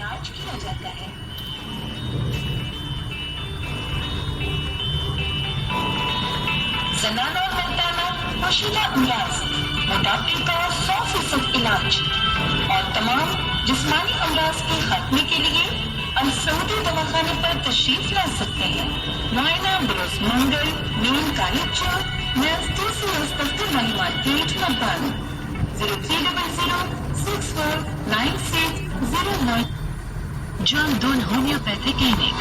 इलाज किया जाता है। जनाना और मर्दाना पोशीदा अमराज, मोटापे का 100% इलाज और तमाम जिस्मानी अमराज के खात्मे के लिए अल-सऊदी दवाखाने पर तशरीफ ला सकते हैं। मुआयना बरोज मंगल, मेन कालिक चौक, नजदीक से मुस्तफिर वाली मार्केट मब्बान 0300649609 जॉन डोन होम्योपैथिक क्लिनिक।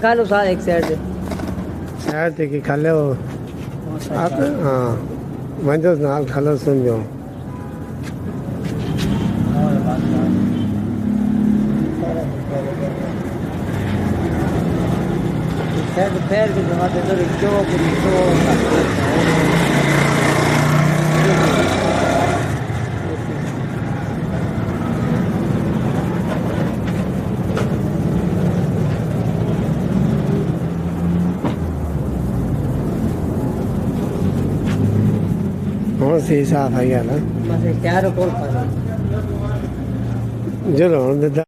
खा लो सारा एक साइड से शायद कि खा लो आप। हाँ मैं तो नाल खा लो सुन जाओ। पैर भी दबाते तो हाँ सही साफ है क्या ना बस क्या कौन खा जो लोन देता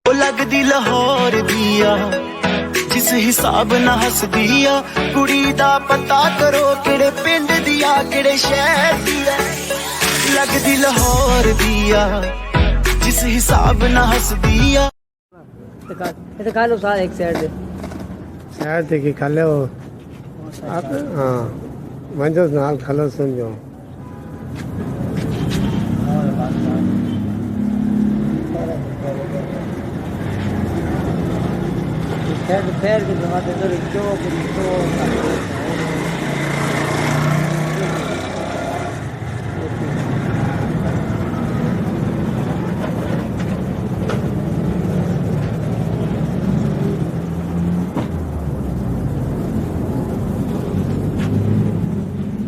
लगदी लाहौर दिया जिस हिसाब ना हसदी आ कुड़ी दा पता करो किड़े पिंड दिया किड़े शहर दिया लगदी लाहौर दिया जिस हिसाब ना हसदी आ खा लो सारा एक साइड से शायद कि खा लो आप। हाँ मैं तो नाल खा लो सुन जाओ। पैर भी दबाते तो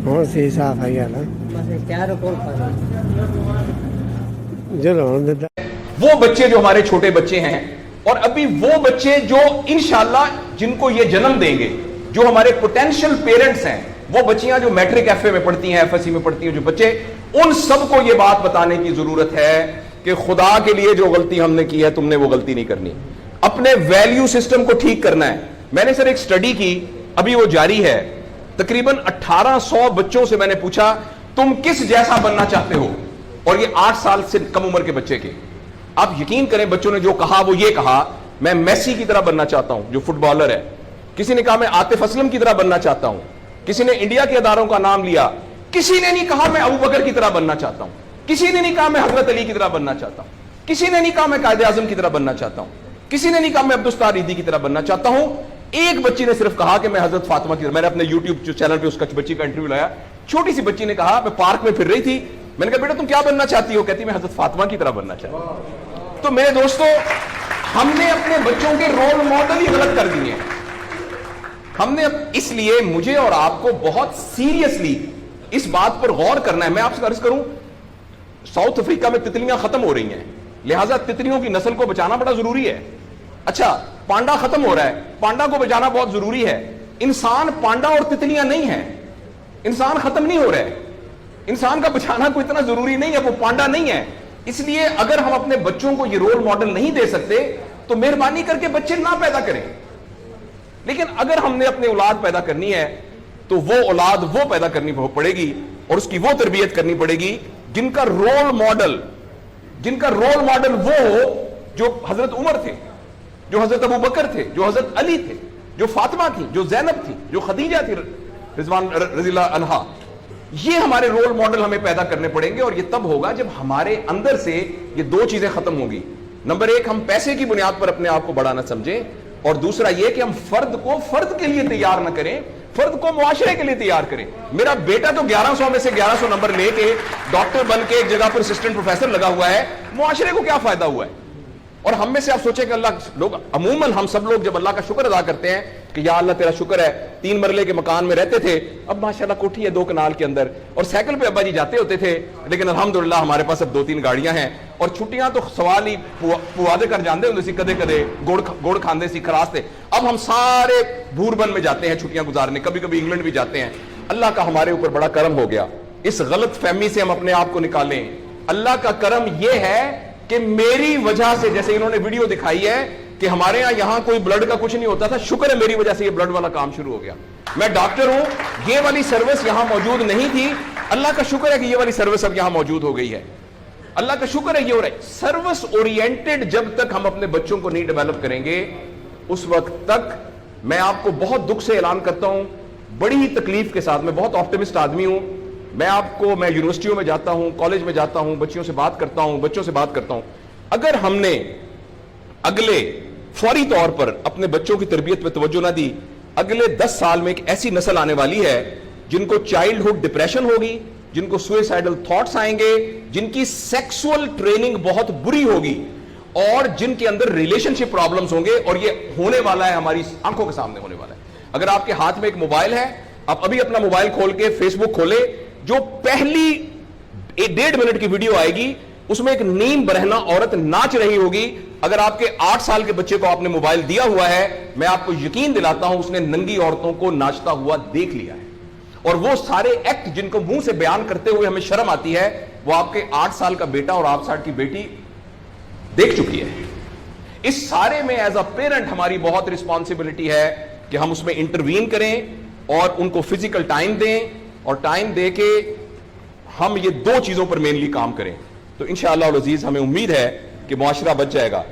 हाँ सही साफ है क्या ना बस क्या कौन खा जो लोन देता वो बच्चे जो हमारे छोटे बच्चे हैं और अभी वो बच्चे जो इंशाल्लाह जिनको ये जन्म देंगे, जो हमारे पोटेंशियल पेरेंट्स हैं, वो बच्चियां जो मैट्रिक एफए में पढ़ती हैं, एफएससी में पढ़ती हैं, जो बच्चे, उन सबको ये बात बताने की जरूरत है कि खुदा के लिए जो गलती हमने की है तुमने वो गलती नहीं करनी। अपने वैल्यू सिस्टम को ठीक करना है। मैंने सर एक स्टडी की, अभी वो जारी है, तकरीबन 1800 बच्चों से मैंने पूछा तुम किस जैसा बनना चाहते हो, और ये 8 साल से कम उम्र के बच्चे के। आप यकीन करें बच्चों ने जो कहा वो ये कहा मैं मेसी की तरह बनना चाहता हूं जो फुटबॉलर है, किसी ने कहा मैं आतिफ असलम की तरह बनना चाहता हूं, किसी ने इंडिया के अदारों का नाम लिया, किसी ने नहीं कहा मैं अबू बकर की तरह बनना चाहता हूं, किसी ने नहीं कहा मैं हजरत अली की तरह बनना चाहता हूं, किसी ने नहीं कहा मैं कायदे आजम की तरह बनना चाहता हूं, किसी ने नहीं कहा मैं अब्दुस्तार ईदी की तरह बनना चाहता हूं। एक बच्ची ने सिर्फ कहा कि मैं हजरत फातिमा की तरह। मैंने अपने यूट्यूब चैनल पे उसका बच्ची का इंटरव्यू लाया, छोटी सी बच्ची ने कहा मैं पार्क में फिर रही थी, मैंने कहा बेटा तुम क्या बनना चाहती हो, कहती मैं हजरत फातिमा की तरह बनना चाहती हूं। तो मेरे दोस्तों हमने अपने बच्चों के रोल मॉडल ही गलत कर दिए हैं। हमने इसलिए मुझे और आपको बहुत सीरियसली इस बात पर गौर करना है। मैं आपसे अर्ज करूं, साउथ अफ्रीका में तितलियां खत्म हो रही हैं, लिहाजा तितलियों की नस्ल को बचाना बड़ा जरूरी है। अच्छा, पांडा खत्म हो रहा है, पांडा को बचाना बहुत जरूरी है। इंसान पांडा और तितलियां नहीं है, इंसान खत्म नहीं हो रहा है, इंसान का बचाना कोई इतना जरूरी नहीं है, वो पांडा नहीं है। इसलिए अगर हम अपने बच्चों को ये रोल मॉडल नहीं दे सकते तो मेहरबानी करके बच्चे ना पैदा करें। लेकिन अगर हमने अपनी औलाद पैदा करनी है तो वो औलाद वो पैदा करनी पड़ेगी और उसकी वो तरबियत करनी पड़ेगी जिनका रोल मॉडल वो हो जो हजरत उमर थे, जो हजरत अबू बकर थे, जो हजरत अली थे, जो फातिमा थी, जो जैनब थी, जो खदीजा थी रिजवान रज़ियल्लाहु अन्हा। ये हमारे रोल मॉडल हमें पैदा करने पड़ेंगे और ये तब होगा जब हमारे अंदर से ये दो चीजें खत्म होंगी। नंबर एक, हम पैसे की बुनियाद पर अपने आप को बड़ा ना समझें, और दूसरा ये कि हम फर्द को फर्द के लिए तैयार ना करें, فرد کو معاشرے کے لیے تیار کریں. میرا بیٹا تو 1100 میں سے 1100 نمبر لے کے ڈاکٹر بن کے ایک جگہ پر اسسٹنٹ پروفیسر لگا ہوا ہے, معاشرے کو کیا فائدہ ہوا ہے؟ اور ہم میں سے آپ سوچیں کہ اللہ لوگ عموماً ہم سب لوگ جب اللہ کا شکر ادا کرتے ہیں کہ یا اللہ تیرا شکر ہے, 3 مرلے کے مکان میں رہتے تھے, اب ماشاءاللہ کوٹھی ہے 2 کنال کے اندر, اور سائیکل پہ ابا جی جاتے ہوتے تھے, لیکن الحمدللہ ہمارے پاس اب 2-3 گاڑیاں ہیں, اور چھٹیاں تو سوال ہی پوادے کر جاندے ہوندے سی, کدے کدے گوڑ کھاندے سی, خراستے. اب ہم سارے بھوربن میں جاتے ہیں چھٹیاں گزارنے, کبھی کبھی انگلینڈ بھی جاتے ہیں. اللہ کا ہمارے اوپر بڑا کرم ہو گیا. اس غلط فہمی سے ہم اپنے آپ کو نکالیں. اللہ کا کرم یہ ہے کہ میری وجہ سے, جیسے انہوں نے ویڈیو دکھائی ہے کہ ہمارے یہاں کوئی بلڈ کا کچھ نہیں ہوتا تھا, شکر ہے میری وجہ سے یہ بلڈ والا کام شروع ہو گیا. میں ڈاکٹر ہوں, یہ والی سروس یہاں موجود نہیں تھی, اللہ کا شکر ہے کہ یہ والی سروس اب یہاں موجود ہو گئی ہے. اللہ کا شکر ہے یہ ہو رہا ہے. سروس اورینٹڈ جب تک ہم اپنے بچوں کو نہیں ڈیولپ کریں گے, اس وقت تک میں آپ کو بہت دکھ سے اعلان کرتا ہوں, بڑی ہی تکلیف کے ساتھ, میں بہت آپٹمسٹ آدمی ہوں, میں یونیورسٹیوں میں جاتا ہوں, کالج میں جاتا ہوں, بچوں سے بات کرتا ہوں, اگر ہم نے اگلے فوری طور پر اپنے بچوں کی تربیت پہ توجہ نہ دی, اگلے 10 سال میں ایک ایسی نسل آنے والی ہے جن کو چائلڈہڈ ڈپریشن ہوگی, جن کو سوئسائڈل تھاٹس آئیں گے, جن کی سیکسول ٹریننگ بہت بری ہوگی, اور جن کے اندر ریلیشن شپ پرابلمز ہوں گے, اور یہ ہونے والا ہے, ہماری آنکھوں کے سامنے ہونے والا ہے. اگر آپ کے ہاتھ میں ایک موبائل ہے, آپ ابھی اپنا موبائل کھول کے فیس بک کھولے, جو پہلی 1.5 منٹ کی ویڈیو آئے گی اس میں ایک نیم برہنہ عورت ناچ رہی ہوگی. اگر آپ کے 8 سال کے بچے کو آپ نے موبائل دیا ہوا ہے, میں آپ کو یقین دلاتا ہوں اس نے ننگی عورتوں کو ناچتا ہوا دیکھ لیا ہے, اور وہ سارے ایکٹ جن کو منہ سے بیان کرتے ہوئے ہمیں شرم آتی ہے, وہ آپ کے 8 سال کا بیٹا اور 8 سال کی بیٹی دیکھ چکی ہے. اس سارے میں ایز اے پیرنٹ ہماری بہت رسپانسبلٹی ہے کہ ہم اس میں انٹروین کریں اور ان کو فزیکل ٹائم دیں, اور ٹائم دے کے ہم یہ 2 چیزوں پر مینلی کام کریں. تو انشاءاللہ العزیز ہمیں امید ہے کہ معاشرہ بچ جائے گا.